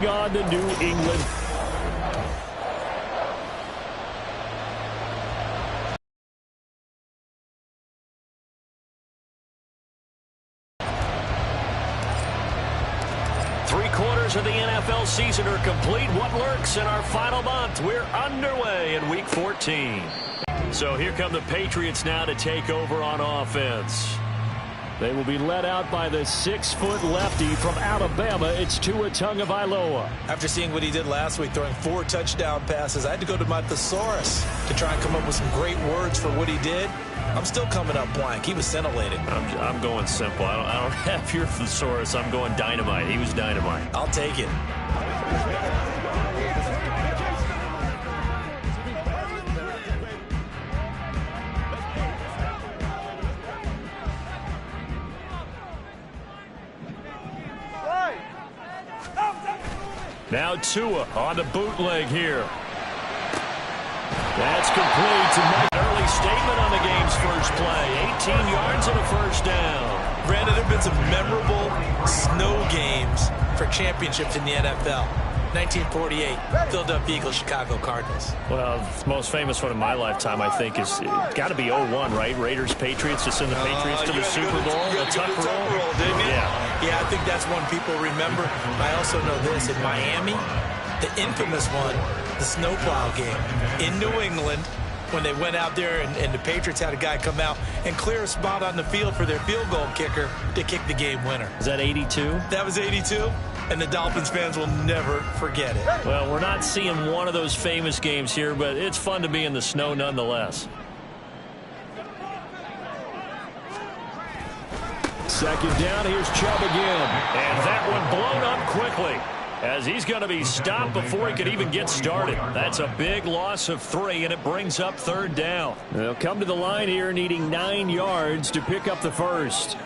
On to New England. Three-quarters of the NFL season are complete. What lurks in our final month? We're underway in Week 14. So here come the Patriots now to take over on offense. They will be led out by the 6-foot lefty from Alabama. It's Tua Tagovailoa. After seeing what he did last week, throwing 4 touchdown passes, I had to go to my thesaurus to try and come up with some great words for what he did. I'm still coming up blank. He was scintillating. I'm going simple. I don't have your thesaurus. I'm going dynamite. He was dynamite. I'll take it. Now Tua on the bootleg here. That's complete to make an early statement on the game's first play. 18 yards and a first down. Granted, there have been some memorable snow games for championships in the NFL. 1948, Philadelphia Eagles, Chicago Cardinals. Well, the most famous one in my lifetime, I think, is got to be 01, right? Raiders, Patriots, to send the Patriots to the Super Bowl. The tuck roll, didn't you? Yeah, I think that's one people remember. I also know this. In Miami, the infamous one, the snowplow game in New England, when they went out there and the Patriots had a guy come out and clear a spot on the field for their field goal kicker to kick the game winner. Is that 82? That was 82. And the Dolphins fans will never forget it. Well, we're not seeing one of those famous games here, but it's fun to be in the snow nonetheless. Second down, here's Chubb again. And that one blown up quickly, as he's going to be stopped before he could even get started. That's a big loss of 3, and it brings up third down. They'll come to the line here needing 9 yards to pick up the first.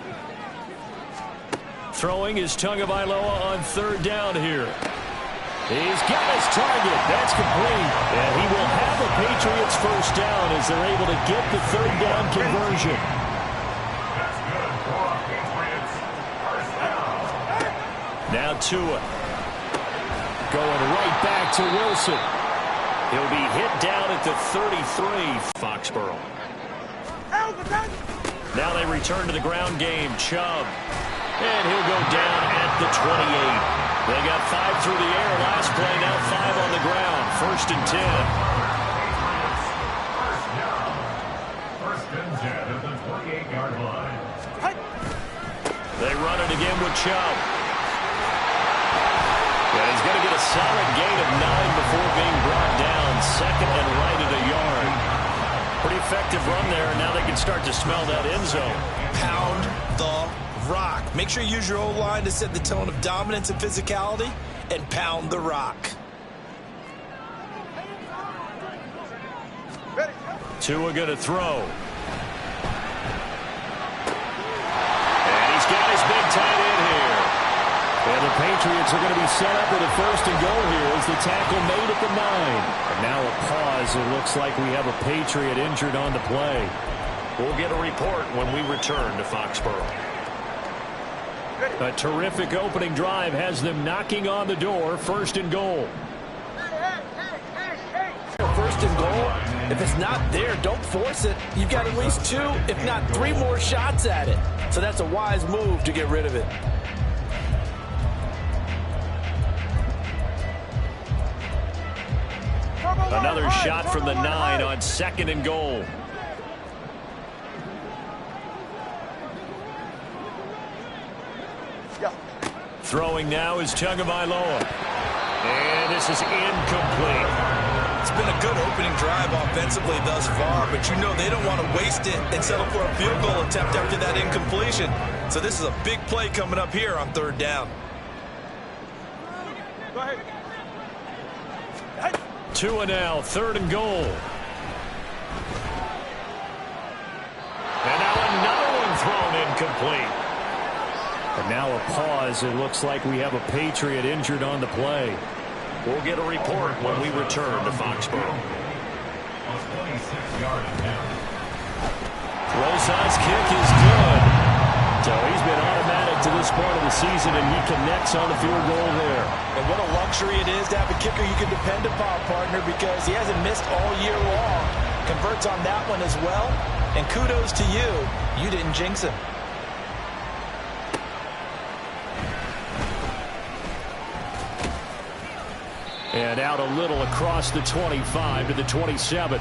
Throwing is Tagovailoa on third down here. He's got his target. That's complete. And he will have a Patriots first down as they're able to get the third down conversion. Now Tua. Going right back to Wilson. He'll be hit down at the 33, Foxborough. Now they return to the ground game. Chubb. And he'll go down at the 28. They got 5 through the air last play, now 5 on the ground. First and 10. First and 10 at the 28-yard line. They run it again with Chubb. And he's going to get a solid gain of 9 before being brought down. Second and right at a yard. Pretty effective run there, and now they can start to smell that end zone. Pound the rock. Make sure you use your O-line to set the tone of dominance and physicality, and pound the rock. Tua going to throw. And he's got his big tight end here. And the Patriots are going to be set up with a first and goal here as the tackle made at the 9. And now a pause. It looks like we have a Patriot injured on the play. We'll get a report when we return to Foxborough. A terrific opening drive has them knocking on the door. First and goal. First and goal. If it's not there, don't force it. You've got at least 2, if not 3 more shots at it. So that's a wise move to get rid of it. Another shot from the 9 on second and goal. Throwing now is Tagovailoa. And this is incomplete. It's been a good opening drive offensively thus far, but you know they don't want to waste it and settle for a field goal attempt after that incompletion. So this is a big play coming up here on third down. Go ahead. Tua now, third and goal. And now another one thrown incomplete. And now a pause. It looks like we have a Patriot injured on the play. We'll get a report when we return to Foxborough. Rosa's kick is good. So he's been automatic to this point of the season, and he connects on the field goal there. And what a luxury it is to have a kicker you can depend upon, partner, because he hasn't missed all year long. Converts on that one as well. And kudos to you. You didn't jinx him. And out a little across the 25 to the 27.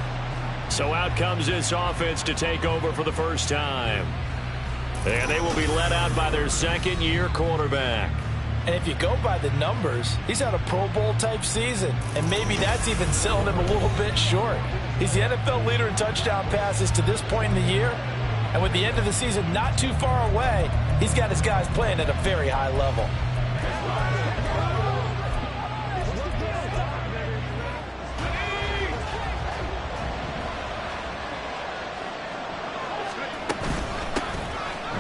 So out comes this offense to take over for the first time. And they will be led out by their second-year quarterback. And if you go by the numbers, he's had a Pro Bowl-type season. And maybe that's even selling him a little bit short. He's the NFL leader in touchdown passes to this point in the year. And with the end of the season not too far away, he's got his guys playing at a very high level.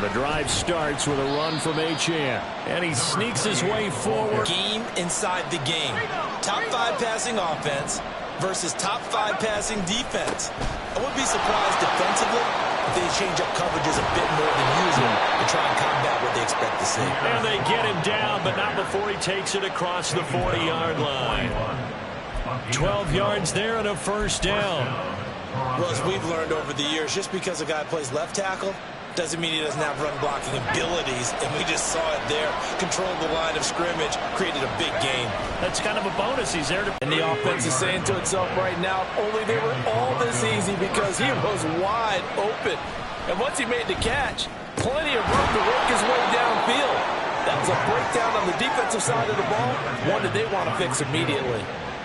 The drive starts with a run from Gfhl, and he sneaks his way forward. Game inside the game. Top 5 passing offense versus top 5 passing defense. I wouldn't be surprised defensively if they change up coverages a bit more than usual to try and combat what they expect to see. And they get him down, but not before he takes it across the 40-yard line. 12 yards there and a first down. Well, as we've learned over the years, just because a guy plays left tackle doesn't mean he doesn't have run blocking abilities, and we just saw it there. Controlled the line of scrimmage, created a big gain. That's kind of a bonus. He's there to... And the offense is saying to itself right now, only they were all this easy because he was wide open. And once he made the catch, plenty of room to work his way downfield. That was a breakdown on the defensive side of the ball, one that they want to fix immediately.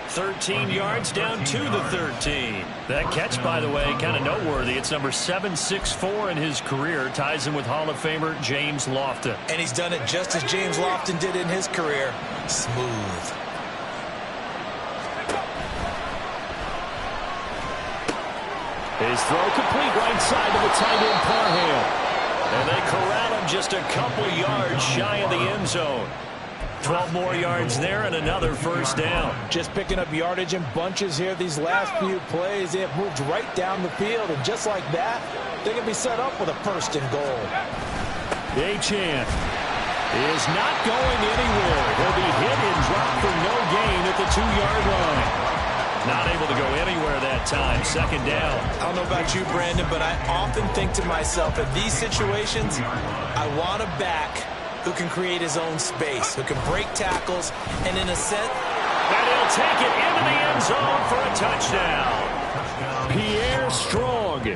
13 yards down to the 13. That catch, by the way, kind of noteworthy. It's number 764 in his career. Ties him with Hall of Famer James Lofton. And he's done it just as James Lofton did in his career. Smooth. His throw complete right side to the tight end Parham. And they corral him just a couple yards shy of the end zone. 12 more yards there and another first down. Just picking up yardage in bunches here these last few plays. They have moved right down the field, and just like that, they can be set up with a first and goal. Gfhl is not going anywhere. He'll be hit and dropped for no gain at the 2-yard line. Not able to go anywhere that time. Second down. I don't know about you, Brandon, but I often think to myself, in these situations, I want a back who can create his own space, who can break tackles, and in a sense... And he'll take it into the end zone for a touchdown. Pierre Strong,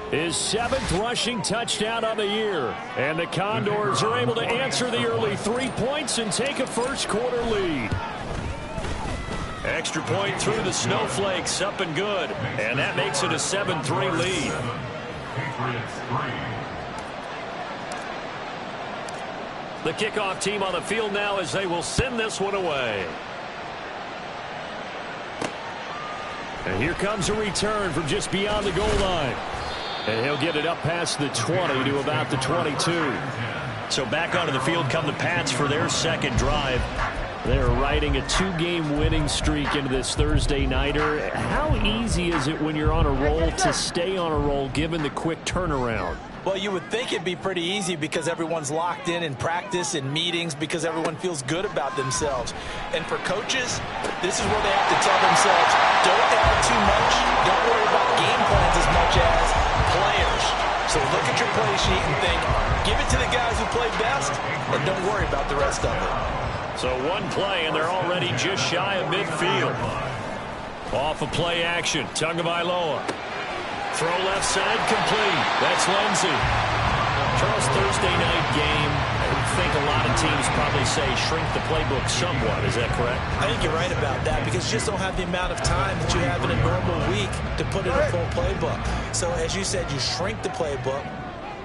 his 7th rushing touchdown on the year. And the Condors are able to answer the early 3 points and take a first-quarter lead. Extra point through the Snowflakes, up and good. And that makes it a 7-3 lead. The kickoff team on the field now as they will send this one away. And here comes a return from just beyond the goal line. And he'll get it up past the 20 to about the 22. So back onto the field come the Pats for their second drive. They're riding a 2-game winning streak into this Thursday nighter. How easy is it when you're on a roll to stay on a roll given the quick turnaround? Well, you would think it'd be pretty easy because everyone's locked in practice and meetings because everyone feels good about themselves. And for coaches, this is where they have to tell themselves, don't add too much. Don't worry about game plans as much as players. So look at your play sheet and think, give it to the guys who play best, and don't worry about the rest of it. So one play, and they're already just shy of midfield. Off of play action, Tagovailoa. Throw left side complete. That's Lindsey. Charles, Thursday night game. I think a lot of teams probably say shrink the playbook somewhat. Is that correct? I think you're right about that because you just don't have the amount of time that you have in a normal week to put in a full playbook. So as you said, you shrink the playbook.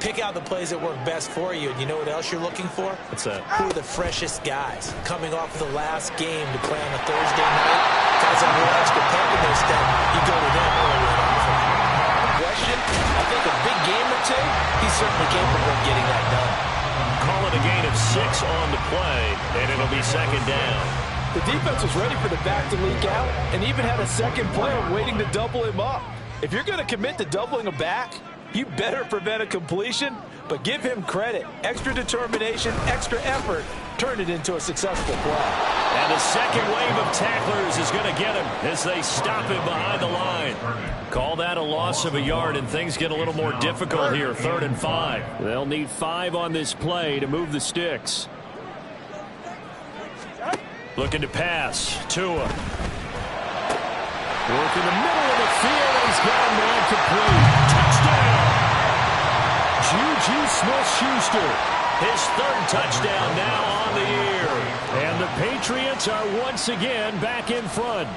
Pick out the plays that work best for you. And you know what else you're looking for? What's that? Who are the freshest guys coming off the last game to play on a Thursday night? Guys have more extra pep in their step. You go to them early and often. Question, I think a big game or two, he's certainly capable of getting that done. Call it a gain of 6 on the play, and it'll be second down. The defense was ready for the back to leak out and even had a second player waiting to double him up. If you're going to commit to doubling a back, you better prevent a completion but give him credit. Extra determination, extra effort, turned it into a successful play. And the second wave of tacklers is going to get him as they stop him behind the line. Call that a loss of a yard, and things get a little more difficult here. 3rd and 5. They'll need 5 on this play to move the sticks. Looking to pass. Tua. Work in the middle of the field. He's got a man complete. Touchdown. Juju Smith-Schuster. His 3rd touchdown now on the year. And the Patriots are once again back in front.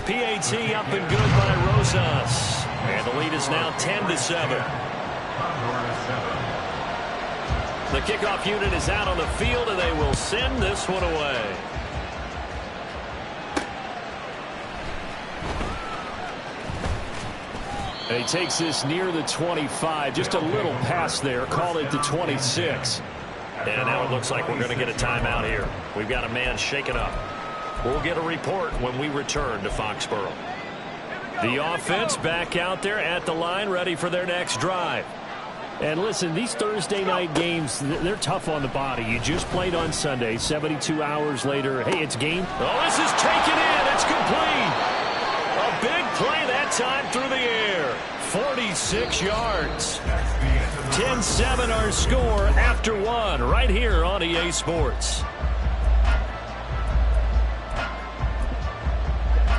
PAT up and good by Rosas. And the lead is now 10-7. The kickoff unit is out on the field, and they will send this one away. And he takes this near the 25. Just a little pass there. Call it the 26. And now it looks like we're going to get a timeout here. We've got a man shaken up. We'll get a report when we return to Foxborough. The offense back out there at the line, ready for their next drive. And listen, these Thursday night games, they're tough on the body. You just played on Sunday. 72 hours later, hey, it's game. Oh, this is taken in. It's complete. A big play that time through the air. 46 yards. 10-7 our score after 1 right here on EA Sports.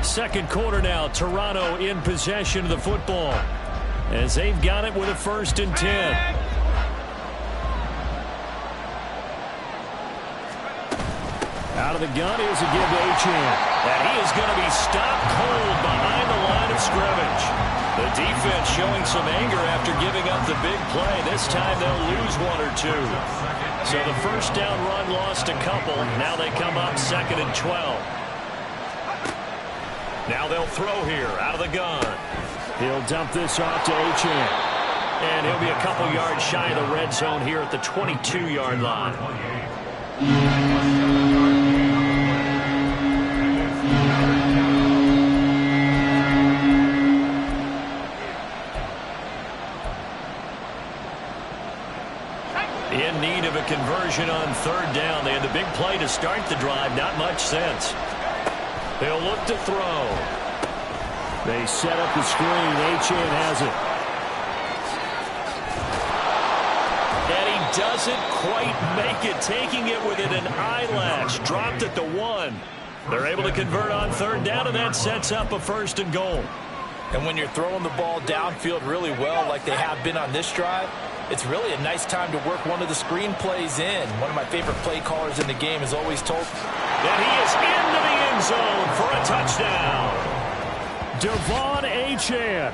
Second quarter now. Toronto in possession of the football as they've got it with a 1st and 10. Out of the gun, here's a give to Achane. And he is going to be stopped cold behind the line of scrimmage. The defense showing some anger after giving up the big play. This time they'll lose 1 or 2. So the 1st down run lost a couple. Now they come up 2nd and 12. Now they'll throw here out of the gun. He'll dump this off to Achane. And he'll be a couple yards shy of the red zone here at the 22-yard line. In need of a conversion on 3rd down. They had the big play to start the drive. Not much sense. They'll look to throw. They set up the screen. Achane has it. And he doesn't quite make it. Taking it within an eyelash. Dropped at the 1. They're able to convert on 3rd down, and that sets up a 1st and goal. And when you're throwing the ball downfield really well like they have been on this drive, it's really a nice time to work one of the screen plays in. One of my favorite play callers in the game has always told that he is into the end zone for a touchdown. Devon Achane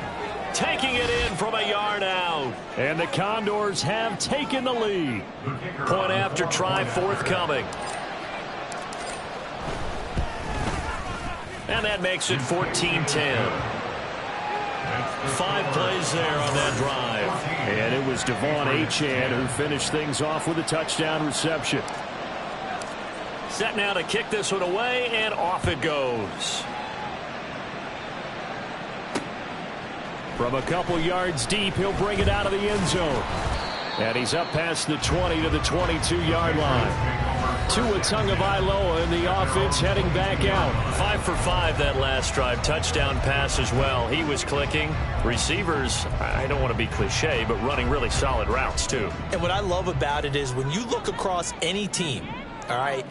taking it in from a yard out. And the Condors have taken the lead. Point after try forthcoming. And that makes it 14-10. 5 plays there on that drive. And it was Devon Achane who finished things off with a touchdown reception. Set now to kick this one away, and off it goes. From a couple yards deep, he'll bring it out of the end zone. And he's up past the 20 to the 22-yard line. Tua Tagovailoa in the offense heading back out. 5 for 5 that last drive. Touchdown pass as well. He was clicking. Receivers, I don't want to be cliche, but running really solid routes too. And what I love about it is when you look across any team, all right,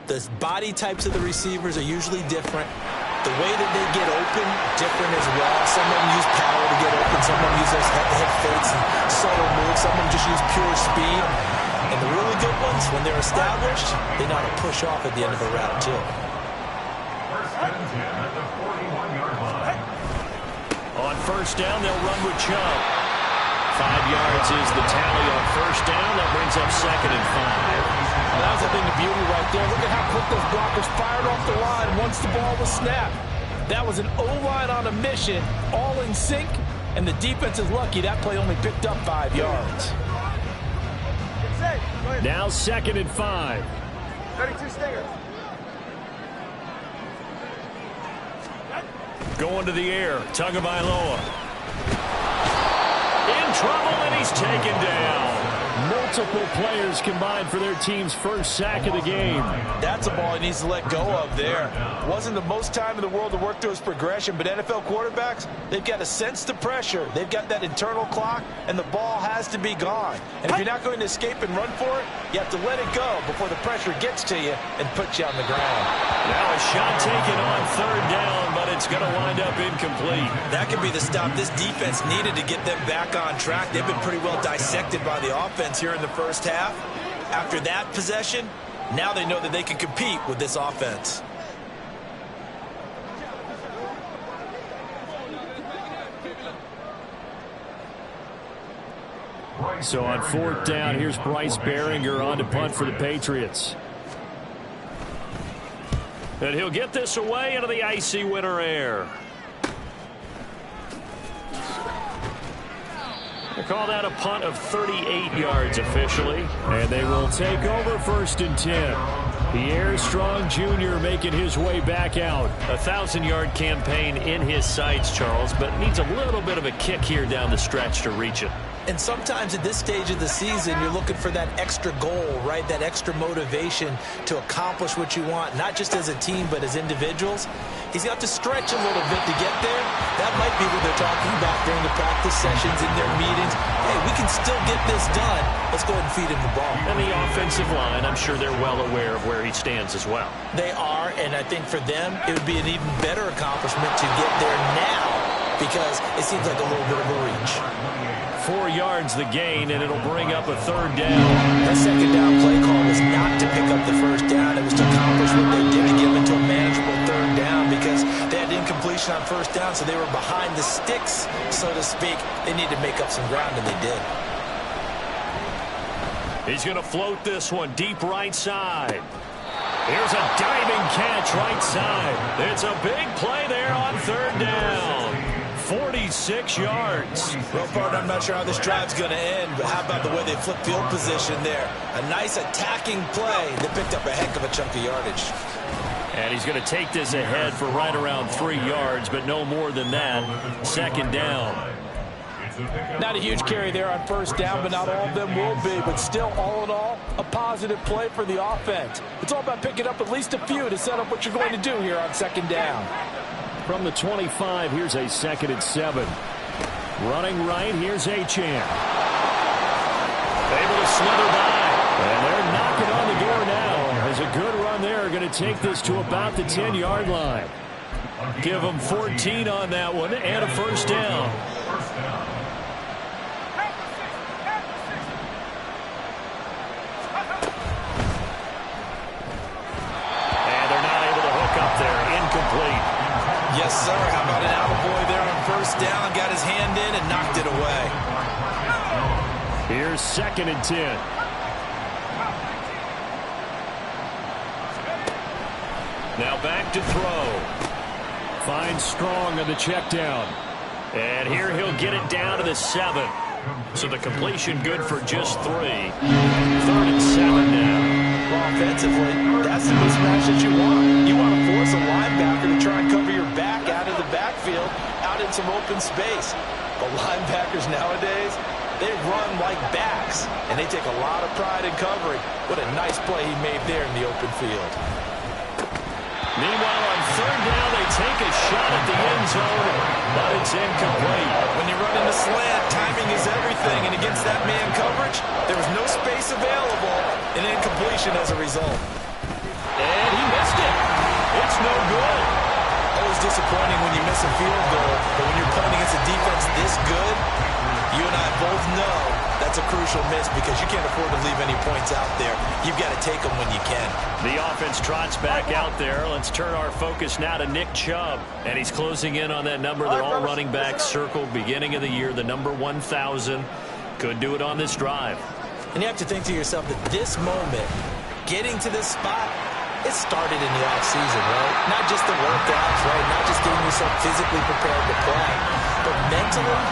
the body types of the receivers are usually different. The way that they get open, different as well. Some of them use power to get open. Some of them use those head-to-head fakes and subtle moves. Some of them just use pure speed. And the really good ones, when they're established, they know how to push off at the end of a route, too. On 1st down, they'll run with Chubb. 5 yards is the tally on 1st down. That brings up 2nd and 5. That was a thing of beauty right there. Look at how quick those blockers fired off the line once the ball was snapped. That was an O-line on a mission, all in sync, and the defense is lucky that play only picked up 5 yards. Now 2nd and 5. 32 Stingers. Going to the air. Tagovailoa. trouble, and he's taken down. Multiple players combined for their team's first sack of the game. That's a ball he needs to let go of there. Wasn't the most time in the world to work through his progression, but NFL quarterbacks, they've got to sense the pressure. They've got that internal clock, and the ball has to be gone. And if you're not going to escape and run for it, you have to let it go before the pressure gets to you and puts you on the ground. Now a shot taken on third down, but it's going to wind up incomplete. That could be the stop this defense needed to get them back on track. They've been pretty well dissected by the offense here in the first half. After that possession, now they know that they can compete with this offense. So on fourth down, here's Bryce Behringer on to punt for the Patriots. And he'll get this away into the icy winter air. They call that a punt of 38 yards officially. And they will take over 1st and 10. Pierre Strong Jr. making his way back out. 1,000-yard campaign in his sights, Charles, but needs a little bit of a kick here down the stretch to reach it. And sometimes at this stage of the season, you're looking for that extra goal, right? That extra motivation to accomplish what you want, not just as a team, but as individuals. He's got to stretch a little bit to get there. That might be what they're talking about during the practice sessions, in their meetings. Hey, we can still get this done. Let's go ahead and feed him the ball. And the offensive line, I'm sure they're well aware of where he stands as well. They are, and I think for them, it would be an even better accomplishment to get there now, because it seems like a little bit of a reach. 4 yards the gain, and it'll bring up a third down. That second down play call was not to pick up the first down. It was to accomplish what they did to get them into a manageable third down, because they had incompletion on first down, so they were behind the sticks, so to speak. They needed to make up some ground, and they did. He's going to float this one deep right side. Here's a diving catch right side. It's a big play there on third down. 46 yards. Well, partner, I'm not sure how this drive's going to end, but how about the way they flip field position there? A nice attacking play that picked up a heck of a chunk of yardage. And he's going to take this ahead for right around 3 yards, but no more than that. Second down. Not a huge carry there on first down, but not all of them will be. But still, all in all, a positive play for the offense. It's all about picking up at least a few to set up what you're going to do here on second down. From the 25, here's a 2nd and 7. Running right, here's Achane. Able to slither by. And they're knocking on the door now. As a good run there, going to take this to about the 10-yard line. Give them 14 on that one and a first down. And they're not able to hook up there. Incomplete. Yes, sir. How about an attaboy there on first down? Got his hand in and knocked it away. Here's 2nd and 10. Now back to throw. Finds Strong on the check down. And here he'll get it down to the 7. So the completion good for just 3. 3rd and 7 now. Well, offensively, that's the mismatch that you want. You want to force a linebacker to try and cover your back out of the backfield, out in some open space. But linebackers nowadays, they run like backs, and they take a lot of pride in covering. What a nice play he made there in the open field. Meanwhile, on third down, they take a shot at the end zone, but it's incomplete. When you run in the slant, timing is everything, and against that man coverage, there was no space available, and incompletion as a result. And he missed it. It's no good. Always disappointing when you miss a field goal, but when you're playing against a defense this good, you and I both know that's a crucial miss, because you can't afford to leave any points out there. You've got to take them when you can. The offense trots back out there. Let's turn our focus now to Nick Chubb. And he's closing in on that number that all running backs circled beginning of the year, the number 1,000. Could do it on this drive. And you have to think to yourself that this moment, getting to this spot, it started in the offseason, right? Not just the workouts, right? Not just getting yourself physically prepared to play, but mentally,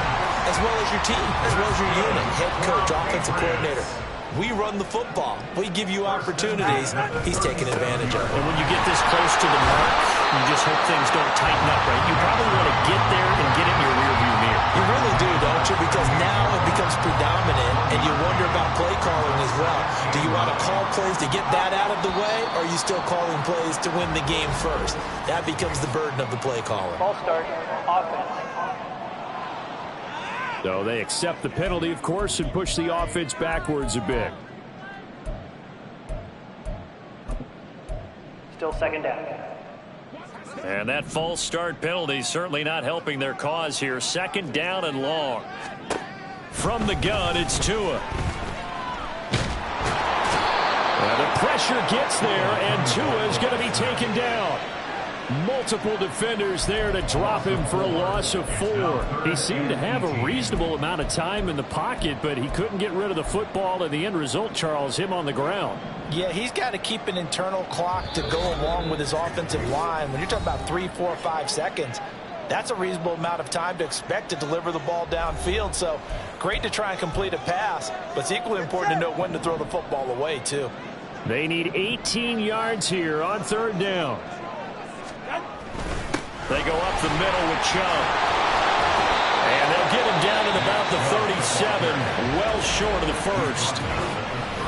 as well as your team, as well as your unit, head coach, offensive coordinator. We run the football. We give you opportunities. He's taking advantage of it. And when you get this close to the mark, you just hope things don't tighten up, right? You probably want to get there and get it in your rearview mirror. You really do, don't you? Because now it becomes predominant, and you wonder about play calling as well. Do you want to call plays to get that out of the way, or are you still calling plays to win the game first? That becomes the burden of the play caller. Ball start, offense. So they accept the penalty, of course, and push the offense backwards a bit. Still second down. And that false start penalty certainly not helping their cause here. Second down and long. From the gun, it's Tua. The pressure gets there, and Tua is going to be taken down. Multiple defenders there to drop him for a loss of 4. He seemed to have a reasonable amount of time in the pocket, but he couldn't get rid of the football, and the end result, Charles, him on the ground. Yeah, he's got to keep an internal clock to go along with his offensive line. When you're talking about 3, 4, 5 seconds, that's a reasonable amount of time to expect to deliver the ball downfield. So great to try and complete a pass, but it's equally important to know when to throw the football away, too. They need 18 yards here on third down. They go up the middle with Chubb. And they'll get him down at about the 37, well short of the first.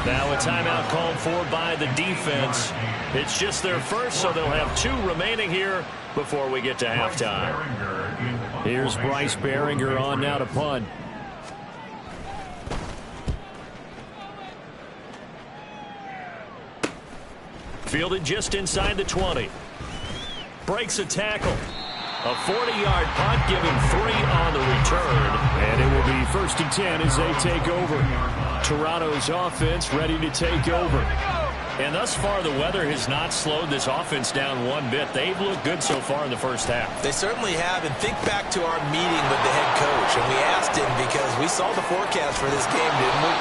Now a timeout called for by the defense. It's just their first, so they'll have 2 remaining here before we get to halftime. Here's Bryce Behringer on now to punt. Fielded just inside the 20. Breaks a tackle. A 40-yard punt, giving 3 on the return. And it will be 1st and 10 as they take over. Toronto's offense ready to take over. And thus far, the weather has not slowed this offense down one bit. They've looked good so far in the first half. They certainly have. And think back to our meeting with the head coach. And we asked him because we saw the forecast for this game, didn't we?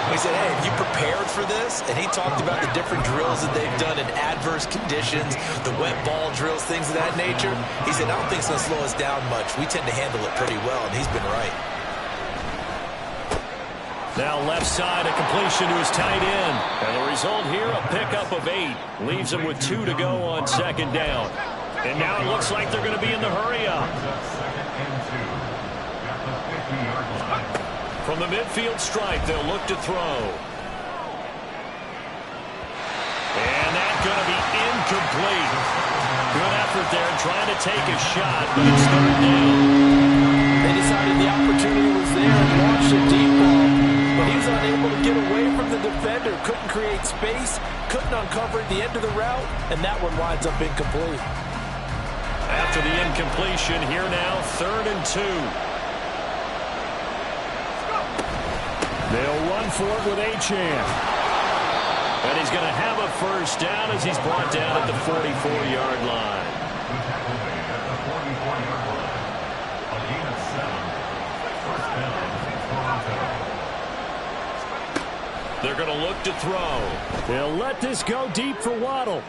We said, hey, have you prepared for this? And he talked about the different drills that they've done in adverse conditions, the wet ball drills, things of that nature. He said, I don't think it's going to slow us down much. We tend to handle it pretty well, and he's been right. Now left side, a completion to his tight end. And the result here, a pickup of 8. Leaves him with 2 to go on second down. And now it looks like they're going to be in the hurry-up. From the midfield stripe, they'll look to throw. And that's going to be incomplete. Good effort there, trying to take a shot, but it's third down. They decided the opportunity was there and launched a deep ball, but he was unable to get away from the defender. Couldn't create space, couldn't uncover the end of the route, and that one winds up incomplete. After the incompletion, here now, 3rd and 2. They'll run for it with Achane. And he's going to have a first down as he's brought down at the 44-yard line. They're going to look to throw. They'll let this go deep for Waddle.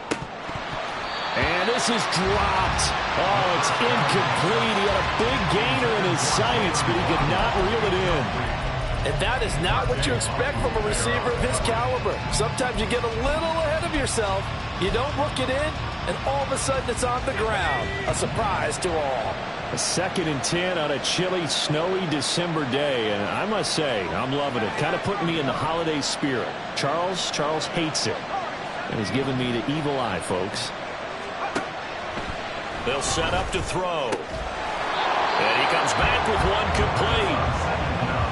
And this is dropped. Oh, it's incomplete. He had a big gainer in his sights, but he could not reel it in. And that is not what you expect from a receiver of his caliber. Sometimes you get a little ahead of yourself, you don't look it in, and all of a sudden it's on the ground. A surprise to all. A 2nd and 10 on a chilly, snowy December day, and I must say, I'm loving it. Kind of putting me in the holiday spirit. Charles hates it, and he's giving me the evil eye, folks. They'll set up to throw. And he comes back with one complete.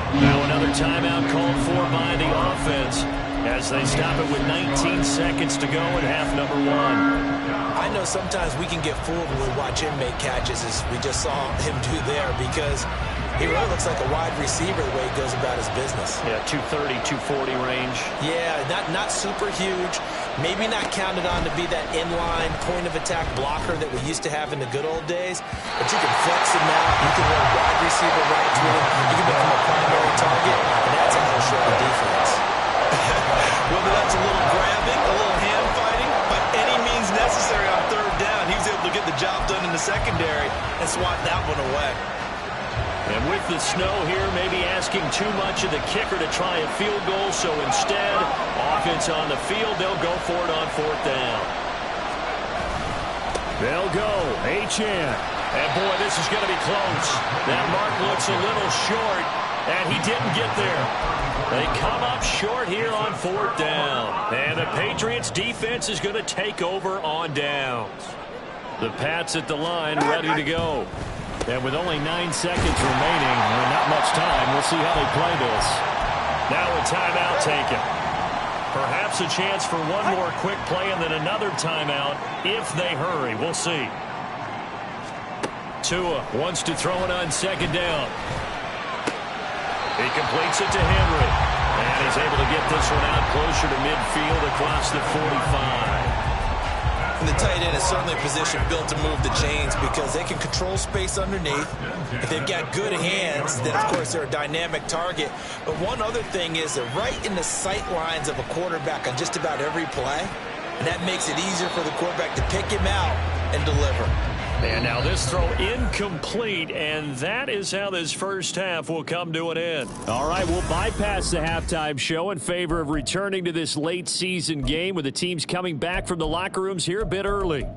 Now another timeout called for by the offense as they stop it with 19 seconds to go in half number 1. I know sometimes we can get fooled when we watch him make catches, as we just saw him do there, because he really looks like a wide receiver the way he goes about his business. Yeah, 230, 240 range. Yeah, not super huge. Maybe not counted on to be that inline point-of-attack blocker that we used to have in the good old days. But you can flex him out. You can run wide receiver routes with him. You can become a primary target, and that's a whole shred of defense. Whether that's a little grabbing, a little hand fighting, by any means necessary on third down, he was able to get the job done in the secondary and swat that one away. And with the snow here, maybe asking too much of the kicker to try a field goal. So instead, offense on the field, they'll go for it on 4th down. They'll go. Achane. And, boy, this is going to be close. That mark looks a little short, and he didn't get there. They come up short here on 4th down. And the Patriots defense is going to take over on downs. The Pats at the line ready to go. And with only 9 seconds remaining, and not much time, we'll see how they play this. Now a timeout taken. Perhaps a chance for one more quick play and then another timeout if they hurry. We'll see. Tua wants to throw it on 2nd down. He completes it to Henry. And he's able to get this one out closer to midfield across the 45. And the tight end is certainly a position built to move the chains because they can control space underneath. If they've got good hands, then, of course, they're a dynamic target. But one other thing is they're right in the sight lines of a quarterback on just about every play. And that makes it easier for the quarterback to pick him out and deliver. And now this throw incomplete, and that is how this first half will come to an end. All right, we'll bypass the halftime show in favor of returning to this late season game with the teams coming back from the locker rooms here a bit early.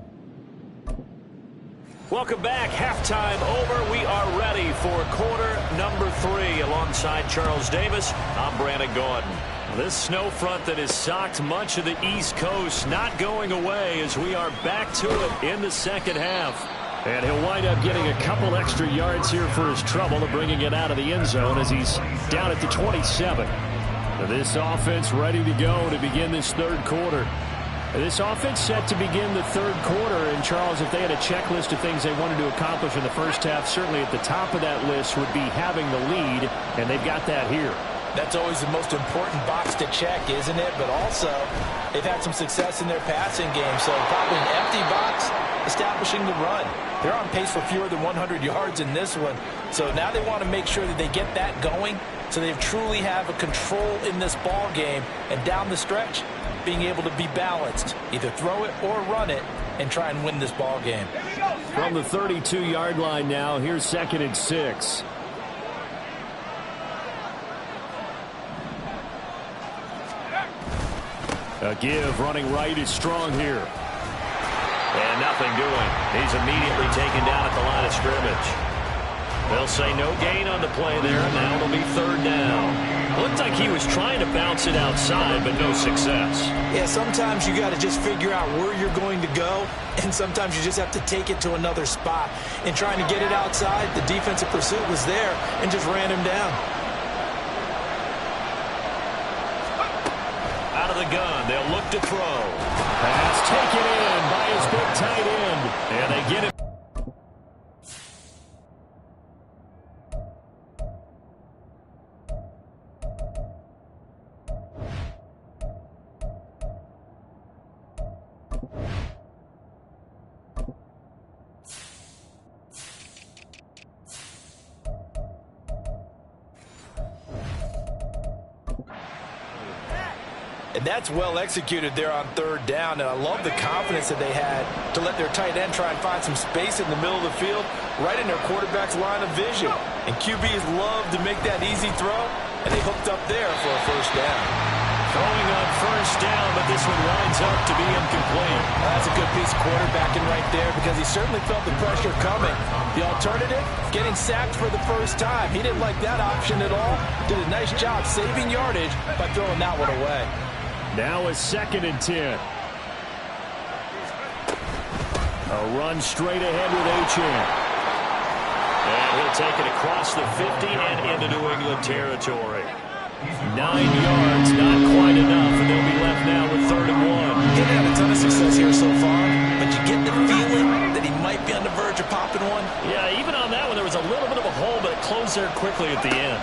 Welcome back. Halftime over. We are ready for quarter number 3. Alongside Charles Davis, I'm Brandon Gordon. This snow front that has socked much of the East Coast not going away as we are back to it in the second half. And he'll wind up getting a couple extra yards here for his trouble of bringing it out of the end zone as he's down at the 27. This offense ready to go to begin this third quarter. This offense set to begin the third quarter. And, Charles, if they had a checklist of things they wanted to accomplish in the first half, certainly at the top of that list would be having the lead, and they've got that here. That's always the most important box to check, isn't it? But also, they've had some success in their passing game, so probably an empty box establishing the run. They're on pace for fewer than 100 yards in this one. So now they want to make sure that they get that going so they truly have a control in this ball game. And down the stretch, being able to be balanced, either throw it or run it, and try and win this ball game. From the 32-yard line now, here's 2nd and 6. A give running right is strong here. And nothing doing. He's immediately taken down at the line of scrimmage. They'll say no gain on the play there. Now it'll be 3rd down. Looked like he was trying to bounce it outside, but no success. Yeah, sometimes you got to just figure out where you're going to go, and sometimes you just have to take it to another spot. In trying to get it outside, the defensive pursuit was there and just ran him down. Out of the gun, they'll look to throw. Pass taken in by his big tight end. And they get it. And that's well executed there on 3rd down. And I love the confidence that they had to let their tight end try and find some space in the middle of the field, right in their quarterback's line of vision. And QBs love to make that easy throw, and they hooked up there for a 1st down. Throwing on 1st down, but this one winds up to be incomplete. That's a good piece of quarterbacking right there because he certainly felt the pressure coming. The alternative, getting sacked for the first time. He didn't like that option at all. Did a nice job saving yardage by throwing that one away. Now a 2nd and 10. A run straight ahead with Achane. And he'll take it across the 50 and into New England territory. 9 yards, not quite enough, and they'll be left now with 3rd and 1. He didn't have a ton of success here so far, but you get the feeling that he might be on the verge of popping one. Yeah, even on that one, there was a little bit of a hole, but it closed there quickly at the end.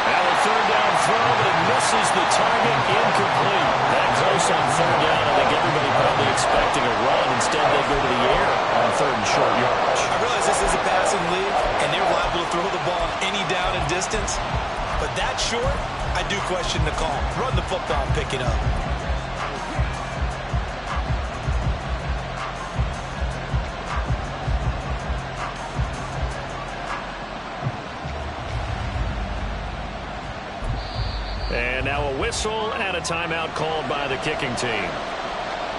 Now a 3rd down throw, but it misses the target, incomplete. That close on 3rd down. I think everybody probably expecting a run. Instead, they go to the air on 3rd and short yardage. I realize this is a passing league, and they're liable to throw the ball any down and distance. But that short, I do question the call. Run the football and pick it up. And now a whistle and a timeout called by the kicking team.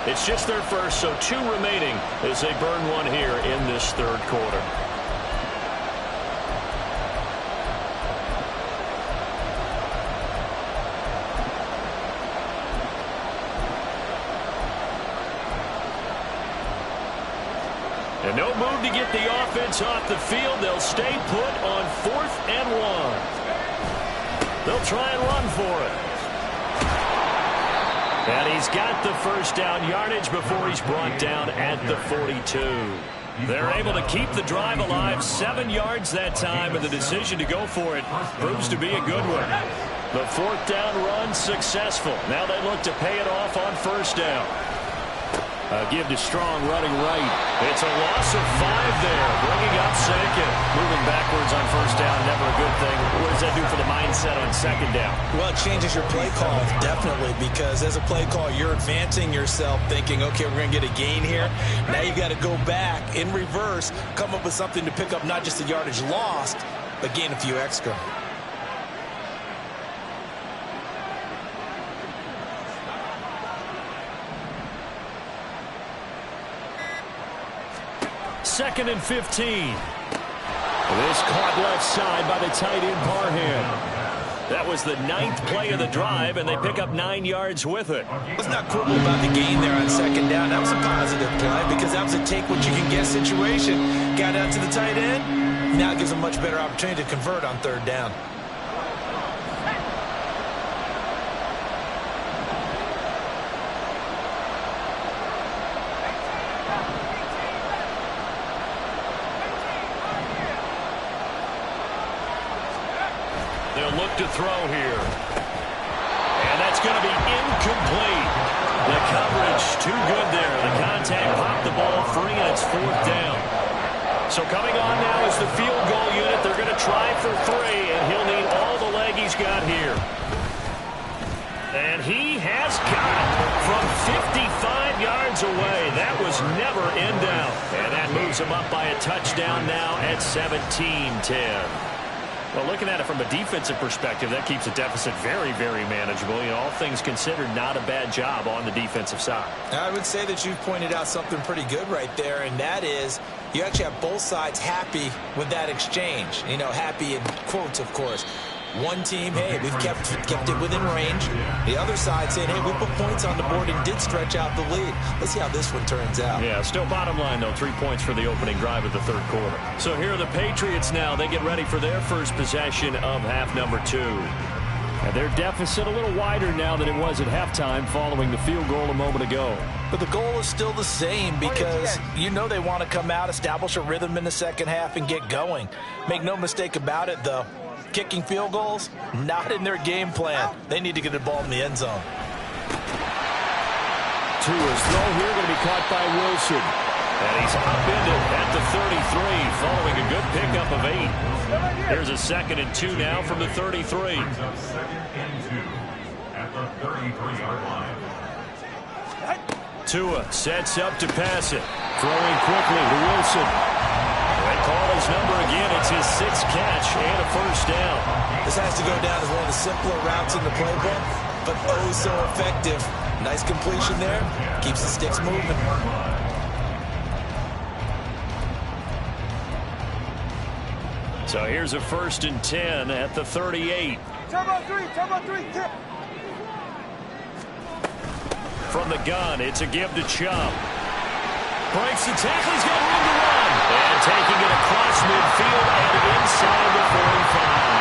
It's just their first, so 2 remaining as they burn one here in this third quarter. And no move to get the offense off the field. They'll stay put on 4th and 1. They'll try and run for it. And he's got the first down yardage before he's brought down at the 42. They're able to keep the drive alive, 7 yards that time, and the decision to go for it proves to be a good one. The 4th down run successful. Now they look to pay it off on 1st down. Give to Strong running right. It's a loss of 5 there, bringing up 2nd. Moving backwards on 1st down, never a good thing. What does that do for the mindset on 2nd down? Well, it changes your play call, definitely, because as a play call, you're advancing yourself thinking, okay, we're going to get a gain here. Now you got to go back in reverse, come up with something to pick up not just the yardage lost, but gain a few extra. Second and 15. This caught left side by the tight end Parham. That was the 9th play of the drive, and they pick up 9 yards with it. Let's not quibble about the gain there on 2nd down. That was a positive play because that was a take what you can get situation. Got out to the tight end. Now it gives a much better opportunity to convert on 3rd down. They'll look to throw here. And that's going to be incomplete. The coverage too good there. The contact popped the ball free, and it's 4th down. So coming on now is the field goal unit. They're going to try for 3, and he'll need all the leg he's got here. And he has got it from 55 yards away. That was never in doubt. And that moves him up by a touchdown now at 17-10. Well, looking at it from a defensive perspective, that keeps the deficit very, very manageable. You know, all things considered, not a bad job on the defensive side. I would say that you've pointed out something pretty good right there, and that is you actually have both sides happy with that exchange. You know, happy in quotes, of course. One team, hey, we've kept it within range. The other side saying, hey, we put points on the board and did stretch out the lead. Let's see how this one turns out. Yeah, still bottom line, though, 3 points for the opening drive of the third quarter. So here are the Patriots now. They get ready for their first possession of half number 2. And their deficit a little wider now than it was at halftime following the field goal a moment ago. But the goal is still the same because you know they want to come out, establish a rhythm in the second half, and get going. Make no mistake about it, though. Kicking field goals, not in their game plan. They need to get the ball in the end zone. Tua's throw here going to be caught by Wilson. And he's upended at the 33 following a good pickup of 8. Here's a 2nd and 2 now from the 33. 2nd and 2 at the 33-yard line. Tua sets up to pass it. Throwing quickly to Wilson. They call his number again. It's his 6th catch and a first down. This has to go down as one of the simpler routes in the playbook, but oh so effective. Nice completion there. Keeps the sticks moving. So here's a 1st and 10 at the 38. Turbo 3, tip. From the gun, it's a give to Chubb. Breaks the tackle. He's got room to run. And taking it across midfield and inside the 45.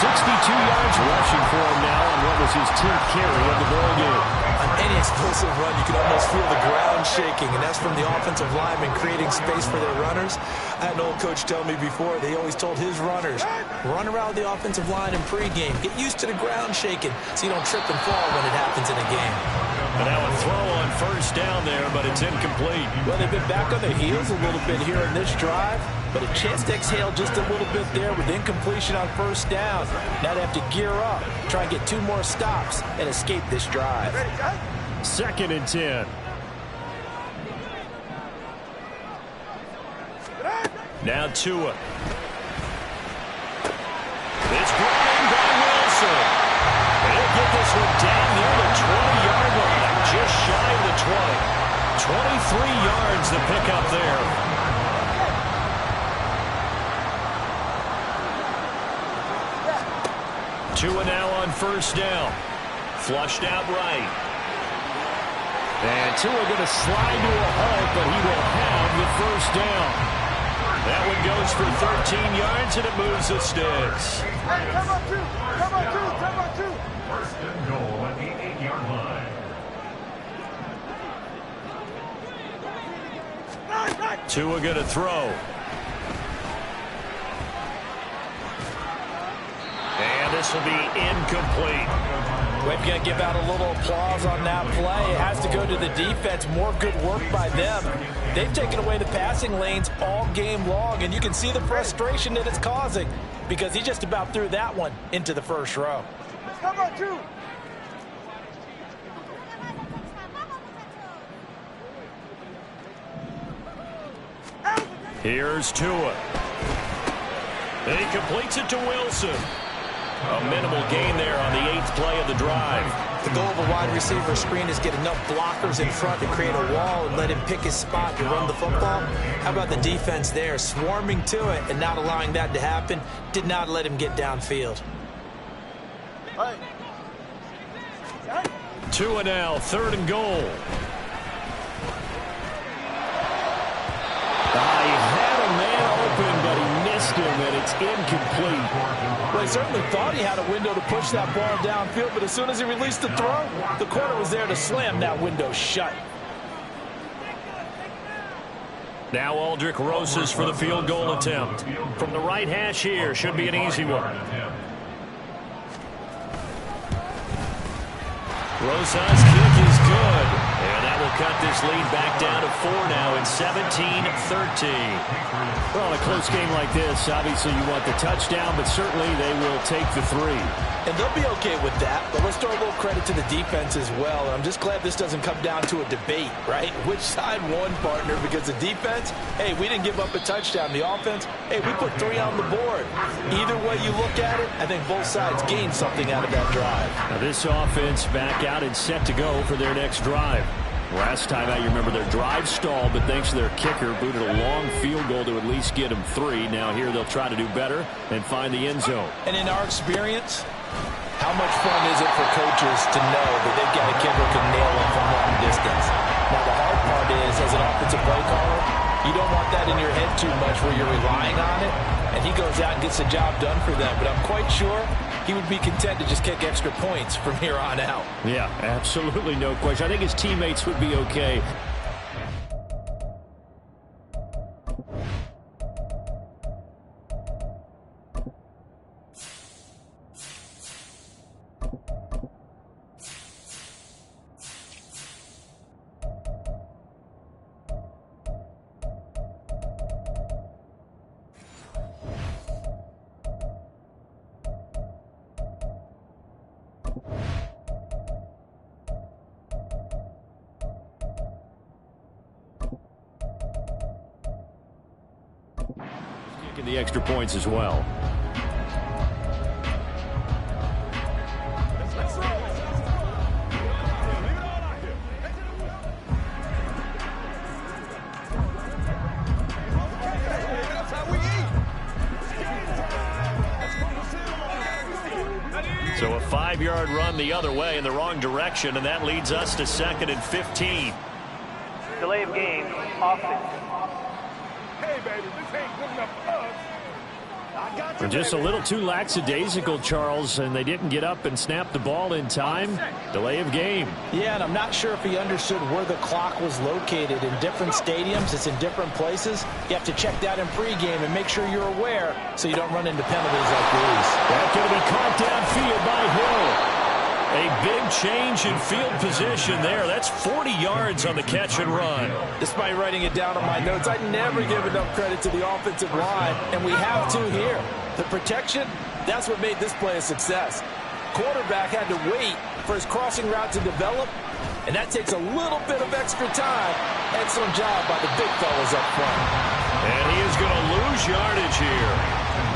62 yards rushing for him now on what was his 10th carry of the ball game. On any explosive run, you can almost feel the ground shaking, and that's from the offensive linemen creating space for their runners. I had an old coach tell me before, they always told his runners, run around the offensive line in pregame. Get used to the ground shaking so you don't trip and fall when it happens in a game. But now a throw on first down there, but it's incomplete. Well, they've been back on their heels a little bit here in this drive, but a chance to exhale just a little bit there with incompletion on first down. Now they have to gear up, try and get 2 more stops, and escape this drive. 2nd and 10. Now Tua. It's brought in by Wilson. He'll get this one down near the 20-yard line, just shy of the yards to pick up there. Tua now on first down. Flushed out right. And Tua going to slide to a halt, but he will have the first down. That one goes for 13 yards, and it moves the sticks. Hey, come on, two. First and goal at the 8-yard line. Tua going to throw. And this will be incomplete. We're going to give out a little applause on that play. It has to go to the defense. More good work by them. They've taken away the passing lanes all game long, and you can see the frustration that it's causing because he just about threw that one into the first row. Come on, two. Here's Tua. And he completes it to Wilson. A minimal gain there on the 8th play of the drive. The goal of a wide receiver screen is get enough blockers in front to create a wall and let him pick his spot to run the football. How about the defense there, swarming to it and not allowing that to happen? Did not let him get downfield. Tua now, 3rd and goal. He had a man open, but he missed him, and it's incomplete. Well, he certainly thought he had a window to push that ball downfield, but as soon as he released the throw, the corner was there to slam that window shut. Now Aldrick Rosas for the field goal attempt. From the right hash here, should be an easy one. Rosas' kick is good. And that will cut this lead back down to 4 now in 17-13. Well, in a close game like this, obviously you want the touchdown, but certainly they will take the 3. And they'll be okay with that, but let's throw a little credit to the defense as well. And I'm just glad this doesn't come down to a debate, right? Which side won, partner? Because the defense, hey, we didn't give up a touchdown. The offense, hey, we put 3 on the board. Either way you look at it, I think both sides gained something out of that drive. Now this offense back out and set to go for their next drive. Last time out, you remember their drive stalled, but thanks to their kicker, booted a long field goal to at least get them 3. Now here they'll try to do better and find the end zone. And in our experience, how much fun is it for coaches to know that they've got a kicker who can nail it from long distance? Now the hard part is, as an offensive play caller, you don't want that in your head too much where you're relying on it, and he goes out and gets the job done for them. But I'm quite sure he would be content to just kick extra points from here on out. Yeah, absolutely no question. I think his teammates would be okay. The extra points as well. So a 5-yard run the other way in the wrong direction, and that leads us to 2nd and 15. Delay of game, offense. Hey, baby, this ain't good enough for us. We're just a little too lackadaisical, Charles, and they didn't get up and snap the ball in time. Delay of game. Yeah, and I'm not sure if he understood where the clock was located. In different stadiums, it's in different places. You have to check that in pregame and make sure you're aware so you don't run into penalties like these. That's going to be caught downfield by Hill. A big change in field position there. That's 40 yards on the catch and run. Despite writing it down on my notes, I never give enough credit to the offensive line, and we have to here. The protection, that's what made this play a success. Quarterback had to wait for his crossing route to develop, and that takes a little bit of extra time. Excellent job by the big fellas up front. And he is going to lose yardage here.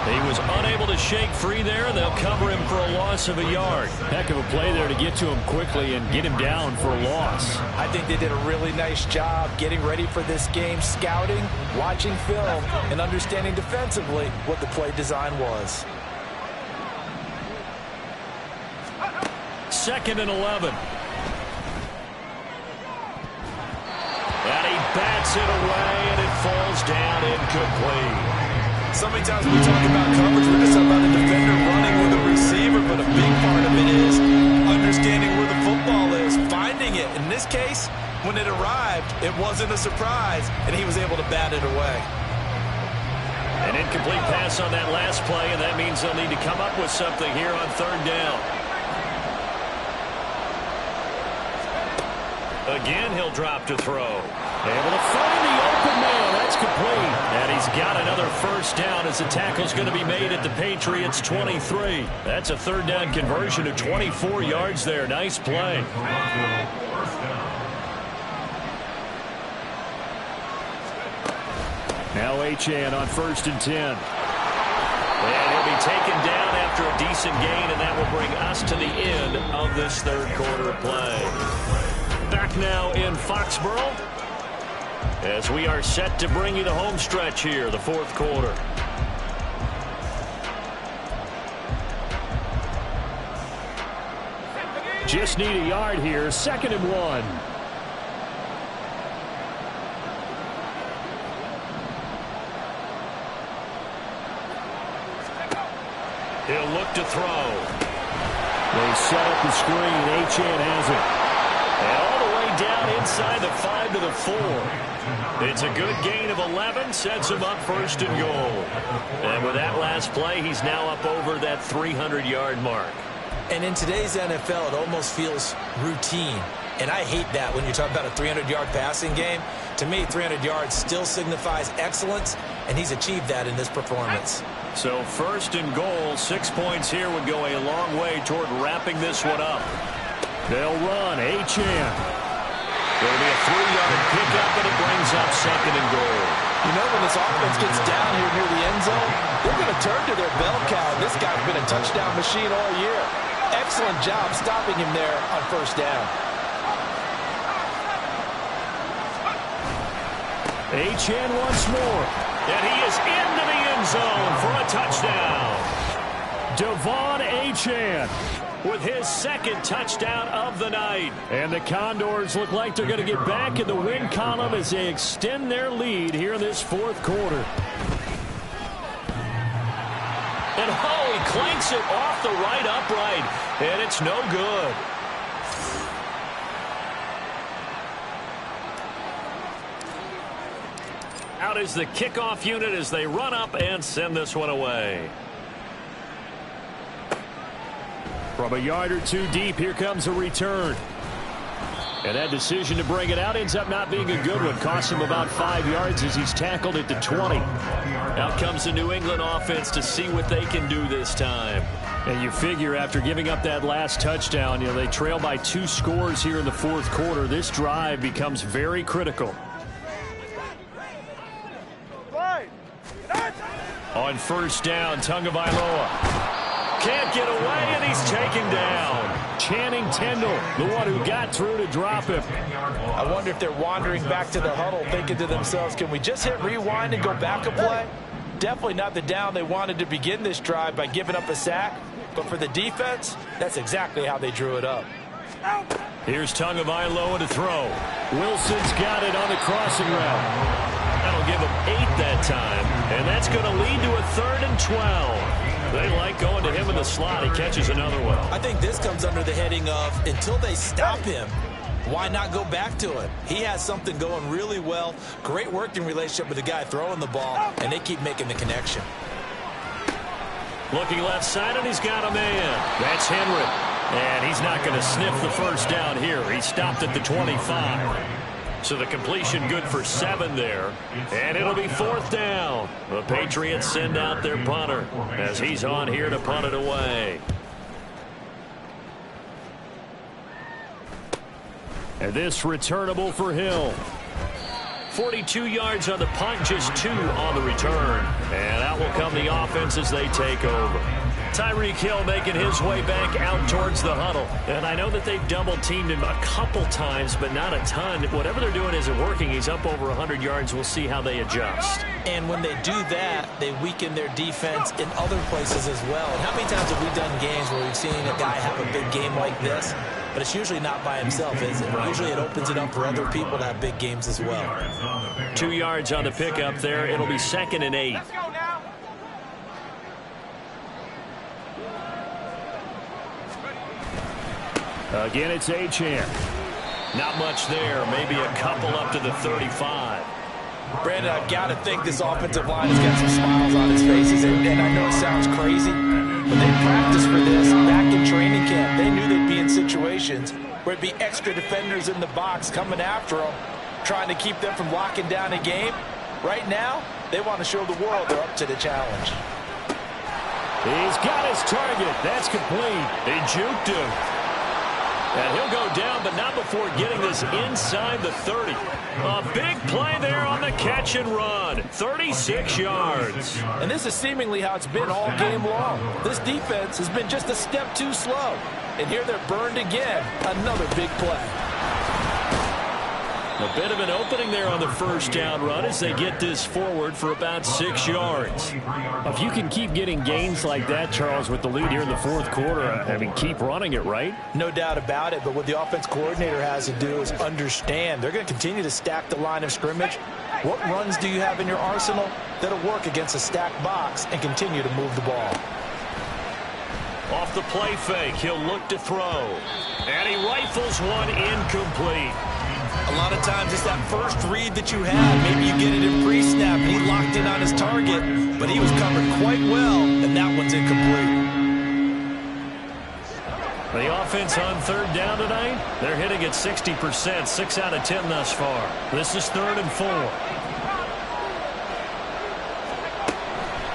He was unable to shake free there. They'll cover him for a loss of a yard. Heck of a play there to get to him quickly and get him down for a loss. I think they did a really nice job getting ready for this game, scouting, watching film, and understanding defensively what the play design was. 2nd and 11. And he bats it away, and it falls down incomplete. So many times we talk about coverage, we're just talking about the defender running with a receiver, but a big part of it is understanding where the football is, finding it. In this case, when it arrived, it wasn't a surprise, and he was able to bat it away. An incomplete pass on that last play, and that means they'll need to come up with something here on 3rd down. Again, he'll drop to throw. Able to find the open man. That's complete. And he's got another 1st down as the tackle's going to be made at the Patriots' 23. That's a 3rd down conversion of 24 yards there. Nice play. Now Achane on 1st and 10. And he'll be taken down after a decent gain, and that will bring us to the end of this 3rd quarter of play. Back now in Foxborough as we are set to bring you the home stretch here, the 4th quarter. Just need a yard here. 2nd and 1. He'll look to throw. They set up the screen. Achane has it. And all the way down inside the 5 to the 4. It's a good gain of 11. Sets him up 1st and goal. And with that last play, he's now up over that 300-yard mark. And in today's NFL, it almost feels routine. And I hate that when you talk about a 300-yard passing game. To me, 300 yards still signifies excellence, and he's achieved that in this performance. So 1st and goal, 6 points here would go a long way toward wrapping this one up. They'll run. Achane. There'll be a 3-yard pickup, and it brings up 2nd and goal. You know, when this offense gets down here near the end zone, they're going to turn to their bell cow. This guy's been a touchdown machine all year. Excellent job stopping him there on 1st down. Achane once more. And he is into the end zone for a touchdown. Devon Achane with his 2nd touchdown of the night. And the Condors look like they're going to get back in the win column as they extend their lead here in this 4th quarter. And he clanks it off the right upright, and it's no good. Out is the kickoff unit as they run up and send this one away. From a yard or 2 deep, here comes a return. And that decision to bring it out ends up not being a good one. Costs him about 5 yards as he's tackled at the 20. Out comes the New England offense to see what they can do this time. And you figure after giving up that last touchdown, they trail by 2 scores here in the 4th quarter. This drive becomes very critical. On 1st down, Tagovailoa can't get away, and he's taken down. Channing Tindall, the one who got through to drop him. I wonder if they're wandering back to the huddle thinking to themselves, can we just hit rewind and go back a play? Definitely not the down they wanted to begin this drive by giving up a sack. But for the defense, that's exactly how they drew it up. Here's Tagovailoa to throw. Wilson's got it on the crossing route. That'll give him 8 that time, and that's going to lead to a 3rd and 12. They like going to him in the slot. He catches another one. I think this comes under the heading of until they stop him, why not go back to it? He has something going really well. Great working relationship with the guy throwing the ball, and they keep making the connection. Looking left side, and he's got a man. That's Henry. And he's not going to sniff the 1st down here. He stopped at the 25. So the completion good for 7 there. And it'll be 4th down. The Patriots send out their punter as he's on here to punt it away. And this returnable for Hill. 42 yards on the punt, just 2 on the return. And out will come the offense as they take over. Tyreek Hill making his way back out towards the huddle. And I know that they've double-teamed him a couple times, but not a ton. Whatever they're doing isn't working. He's up over 100 yards. We'll see how they adjust. And when they do that, they weaken their defense in other places as well. And how many times have we done games where we've seen a guy have a big game like this? But it's usually not by himself, is it? Usually it opens it up for other people to have big games as well. 2 yards on the pickup there. It'll be 2nd and 8. Again, it's Achane. Not much there. Maybe a couple up to the 35. Brandon, I've got to think this offensive line has got some smiles on its faces. And I know it sounds crazy, but they practiced for this back in training camp. They knew they'd be in situations where it'd be extra defenders in the box coming after them, trying to keep them from locking down a game. Right now, they want to show the world they're up to the challenge. He's got his target. That's complete. They juked him. And he'll go down, but not before getting this inside the 30. A big play there on the catch and run. 36 yards. And this is seemingly how it's been all game long. This defense has been just a step too slow. And here they're burned again. Another big play. A bit of an opening there on the first down run as they get this forward for about 6 yards. If you can keep getting gains like that, Charles, with the lead here in the fourth quarter, I mean, keep running it, right? No doubt about it, but what the offense coordinator has to do is understand they're going to continue to stack the line of scrimmage. What runs do you have in your arsenal that'll work against a stacked box and continue to move the ball? Off the play fake, he'll look to throw. And he rifles one incomplete. A lot of times it's that first read that you had. Maybe you get it in pre-snap and he locked in on his target, but he was covered quite well, and that one's incomplete. The offense on 3rd down tonight, they're hitting at 60%, 6 out of 10 thus far. This is 3rd and 4.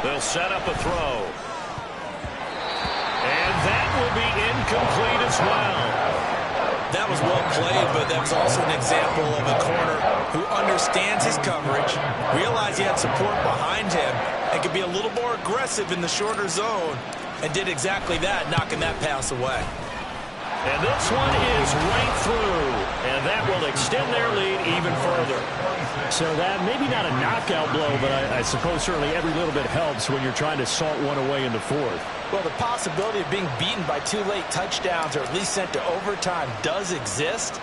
They'll set up a throw. And that will be incomplete as well. That was well played, but that was also an example of a corner who understands his coverage, realized he had support behind him, and could be a little more aggressive in the shorter zone, and did exactly that, knocking that pass away. And this one is right through, and that will extend their lead even further. So that, maybe not a knockout blow, but I suppose certainly every little bit helps when you're trying to salt one away in the fourth. Well, the possibility of being beaten by 2 late touchdowns or at least sent to overtime does exist,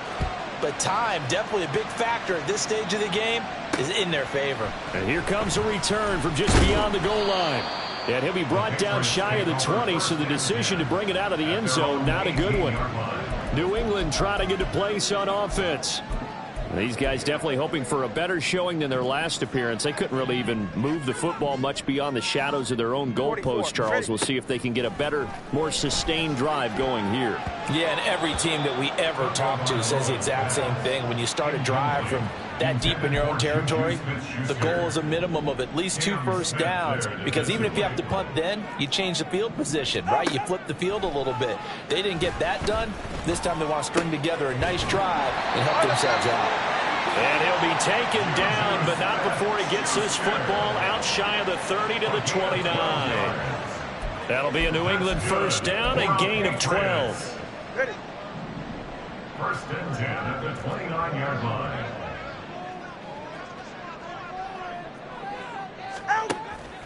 but time, definitely a big factor at this stage of the game, is in their favor. And here comes a return from just beyond the goal line. And he'll be brought down shy of the 20, so the decision to bring it out of the end zone, not a good one. New England trying to get a place on offense. These guys definitely hoping for a better showing than their last appearance. They couldn't really even move the football much beyond the shadows of their own goalpost, Charles. We'll see if they can get a better, more sustained drive going here. Yeah, and every team that we ever talk to says the exact same thing. When you start a drive from that deep in your own territory, the goal is a minimum of at least 2 first downs, because even if you have to punt then, you change the field position, right? You flip the field a little bit. They didn't get that done. This time they want to string together a nice drive and help themselves out. And he'll be taken down, but not before he gets this football out shy of the 30 to the 29. That'll be a New England first down, a gain of 12. Ready. 1st and 10 at the 29-yard line.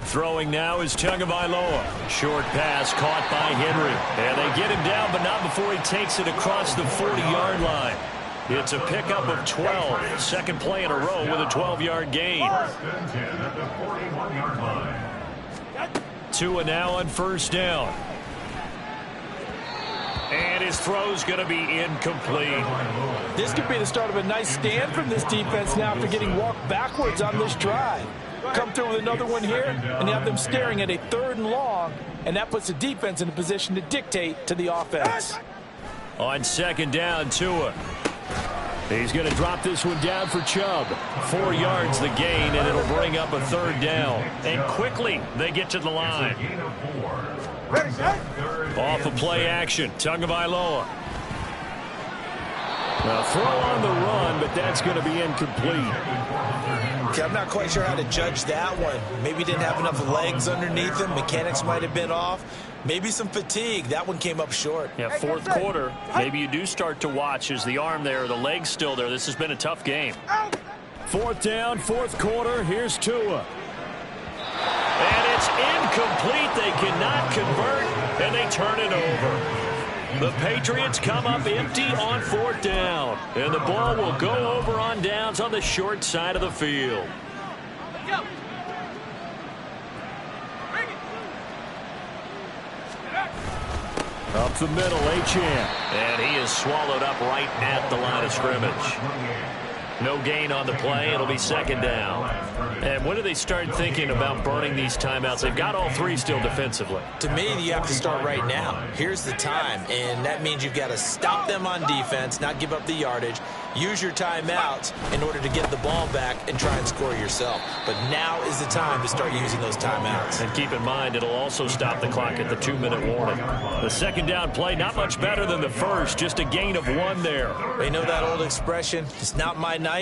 Throwing now is Tagovailoa. Short pass caught by Henry. And they get him down, but not before he takes it across the 40-yard line. It's a pickup of 12. Second play in a row with a 12-yard gain. 1st and 10 at the 41-yard line. Tua now on first down. And his throw's going to be incomplete. This could be the start of a nice stand from this defense now after getting walked backwards on this drive. Come through with another one here, and you have them staring at a 3rd and long, and that puts the defense in a position to dictate to the offense. On 2nd down, Tua. He's going to drop this one down for Chubb. 4 yards the gain, and it'll bring up a 3rd down. And quickly, they get to the line. Off of play action, Tagovailoa. A throw on the run, but that's going to be incomplete. Okay, I'm not quite sure how to judge that one. Maybe he didn't have enough legs underneath him. Mechanics might have been off. Maybe some fatigue. That one came up short. Yeah, fourth quarter, maybe you do start to watch as the arm there, the leg's still there. This has been a tough game. Fourth down, fourth quarter. Here's Tua. And it's incomplete. They cannot convert, and they turn it over. The Patriots come up empty on fourth down, and the ball will go over on downs on the short side of the field. Up the middle, Achane. And he is swallowed up right at the line of scrimmage. No gain on the play. It'll be second down. And when do they start thinking about burning these timeouts? They've got all three still defensively. To me, you have to start right now. Here's the time, and that means you've got to stop them on defense, not give up the yardage, use your timeouts in order to get the ball back and try and score yourself. But now is the time to start using those timeouts. And keep in mind, it'll also stop the clock at the 2-minute warning. The second down play, not much better than the first, just a gain of 1 there. They know that old expression, it's not my night.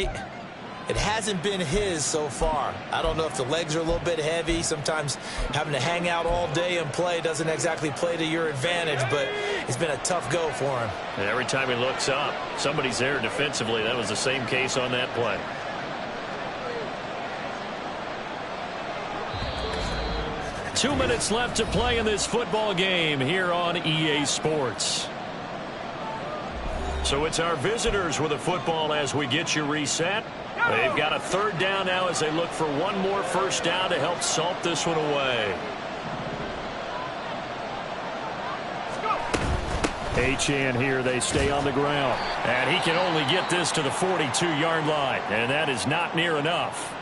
It hasn't been his so far. I don't know if the legs are a little bit heavy. Sometimes having to hang out all day and play doesn't exactly play to your advantage, but it's been a tough go for him. And every time he looks up, somebody's there defensively. That was the same case on that play. Two minutes left to play in this football game here on EA Sports. So it's our visitors with a football as we get you reset. They've got a third down now as they look for one more first down to help salt this one away. Achane here, they stay on the ground. And he can only get this to the 42-yard line. And that is not near enough.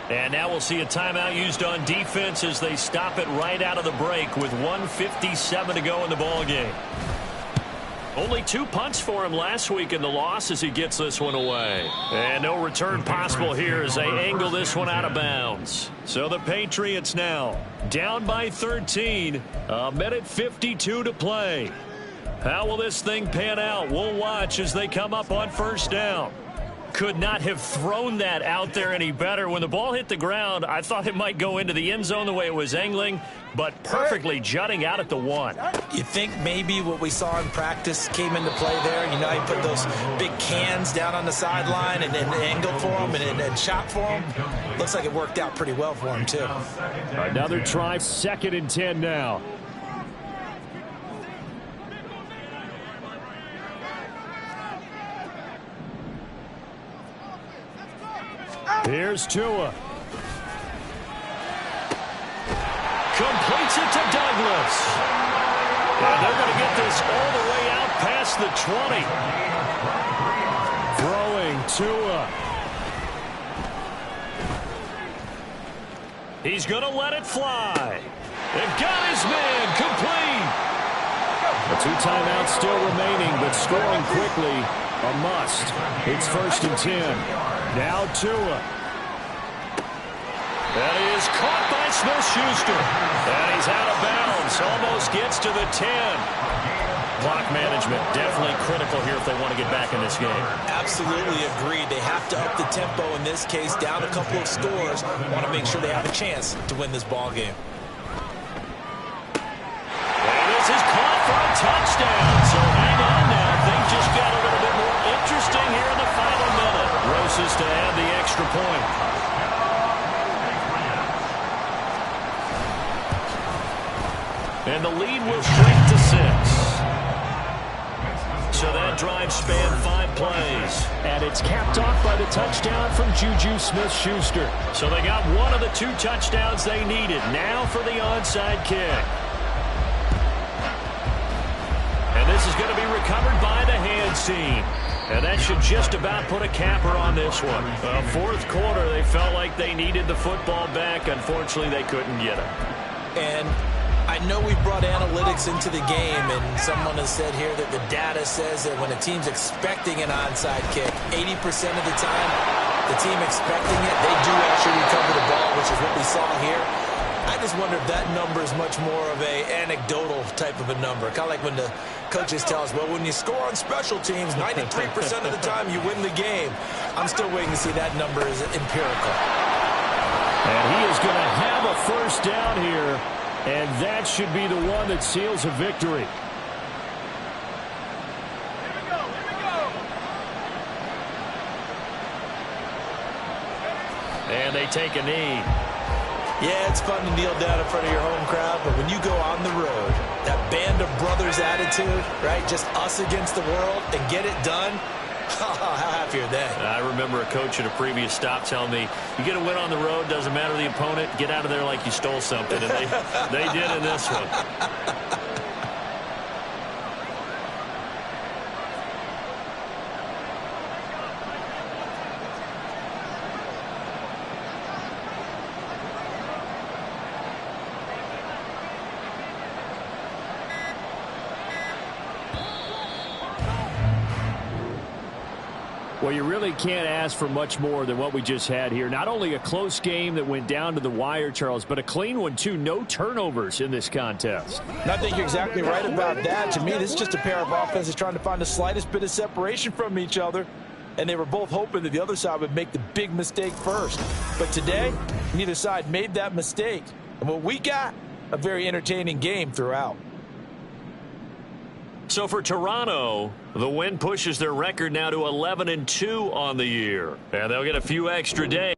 And now we'll see a timeout used on defense as they stop it right out of the break with 1:57 to go in the ball game. Only 2 punts for him last week in the loss as he gets this one away. And no return possible here as they angle this one out of bounds. So the Patriots now down by 13. 1:52 to play. How will this thing pan out? We'll watch as they come up on first down. Could not have thrown that out there any better. When the ball hit the ground, I thought it might go into the end zone the way it was angling, but perfectly jutting out at the 1. You think maybe what we saw in practice came into play there? You know, he put those big cans down on the sideline and then angled for him and then shot for him. Looks like it worked out pretty well for him, too. Another try, 2nd and 10 now. Here's Tua. Completes it to Douglas. And they're going to get this all the way out past the 20. Throwing Tua. He's going to let it fly. They've got his man complete. The 2 timeouts still remaining, but scoring quickly a must. It's 1st and 10. Now Tua. That is caught by Smith-Schuster. And he's out of bounds. Almost gets to the 10. Clock management definitely critical here if they want to get back in this game. Absolutely agreed. They have to up the tempo in this case, down a couple of scores. Want to make sure they have a chance to win this ball game. And this is caught for a touchdown. So hang on now. Things just got a little bit more interesting here in the final minute. Roses to add the extra point. And the lead will shrink to 6. So that drive spanned 5 plays. And it's capped off by the touchdown from Juju Smith-Schuster. So they got one of the 2 touchdowns they needed. Now for the onside kick. And this is going to be recovered by the hands team. And that should just about put a capper on this one. Fourth quarter, they felt like they needed the football back. Unfortunately, they couldn't get it. And I know we brought analytics into the game, and someone has said here that the data says that when a team's expecting an onside kick, 80% of the time, the team expecting it, they do actually recover the ball, which is what we saw here. I just wonder if that number is much more of a anecdotal type of a number. Kind of like when the coaches tell us, well, when you score on special teams, 93% of the time you win the game. I'm still waiting to see that number is empirical. And he is going to have a first down here, and that should be the one that seals a victory. And they take a knee. Yeah, it's fun to kneel down in front of your home crowd, but when you go on the road, that band of brothers attitude, right, just us against the world, and get it done, how happy are they? I remember a coach at a previous stop telling me, you get a win on the road, doesn't matter the opponent, get out of there like you stole something. And they did in this one. Well, you really can't ask for much more than what we just had here. Not only a close game that went down to the wire, Charles, but a clean one, too. No turnovers in this contest. And I think you're exactly right about that. To me, this is just a pair of offenses trying to find the slightest bit of separation from each other. And they were both hoping that the other side would make the big mistake first. But today, neither side made that mistake. And what we got, a very entertaining game throughout. So for Toronto, the win pushes their record now to 11-2 on the year. And they'll get a few extra days.